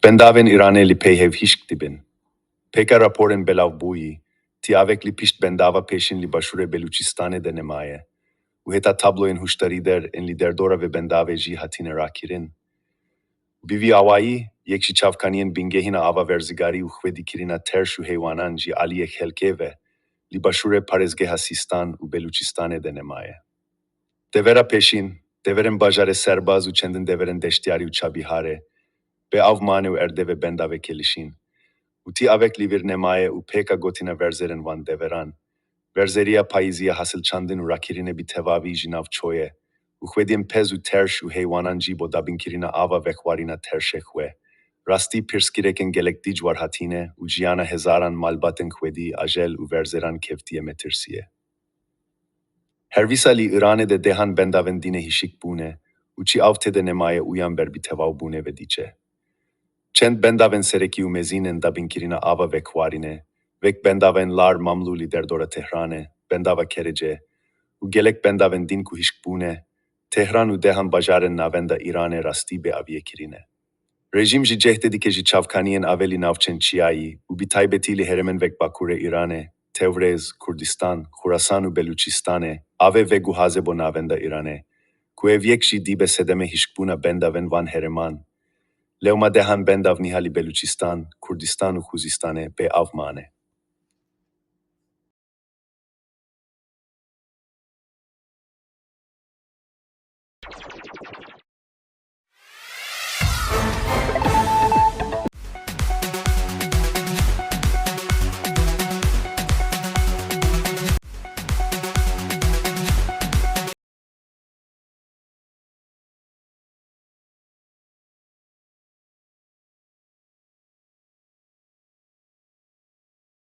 Bendavên Îranê li peyhev hişk dibin. Pêka raporên belavbûyî, tîavek li pişt bendava pêşîn li başûrê Belûçistanê de nemaye, û heta tabloyên huşdarî der ên li derdora ve bendavê jî hatîne rakirin. Bi vî awayî, yek ji çavkaniyên bingehîna ava verzigarî û xwedîkirina terş û heywanan jî aliyek helkê ve li başûrê parêzgeha Sîstan û Belûçistanê de nemaye. Devera pêşîn, deverên bajarê serbaz û çendin deverên deştyarî û çabîharê, be av mane û erde ve bendavê kelişîn. û tîavek li vir nemaye û pêka gotina verzerên wan deveran, verzeriya payîziya hasilçandin û rakirînê bi tevavî ji nav çoyê, û xwediyên pez û terş û heywanan jî bo dabinkirina ava vexwarîna terşê xwe, rastî pirsgirêkên gelek dîc war hatîne û cîhana hezaran malbatên xwedî, ajel û verzeran kevtiye metirsiye. Hervîsa li Îranê de dehan bendavên dînê hişik bûne û çi av têde nemaye ûyan ber bi tevav bûne ve dîçe. Çend bendavên serekî û mezîn dabinkirina ava vekwarînê, vek bendavên lar mamlû li derdora Tehranê, bendava kerece, û gelek bendavên din ku hişk bûne, Tehran û dehan bajarên navenda Îranê rastî be aviyekirîne. Rejim ji cehde dike ji çavkaniyên ave li navçeyên Çiyayî û bi taybetî li herêmên vek Bakurê Îranê, Tewrêz, Kurdistan, Xurasan û Belûçistanê, ave ve guhaze bo navenda Îranê, ku ev yek jî dîbe sedeme hişkbûna bendavên van herêman, lewma dehan bendav niha li Belûçistan, Kurdistan û Xuzistanê be av mane.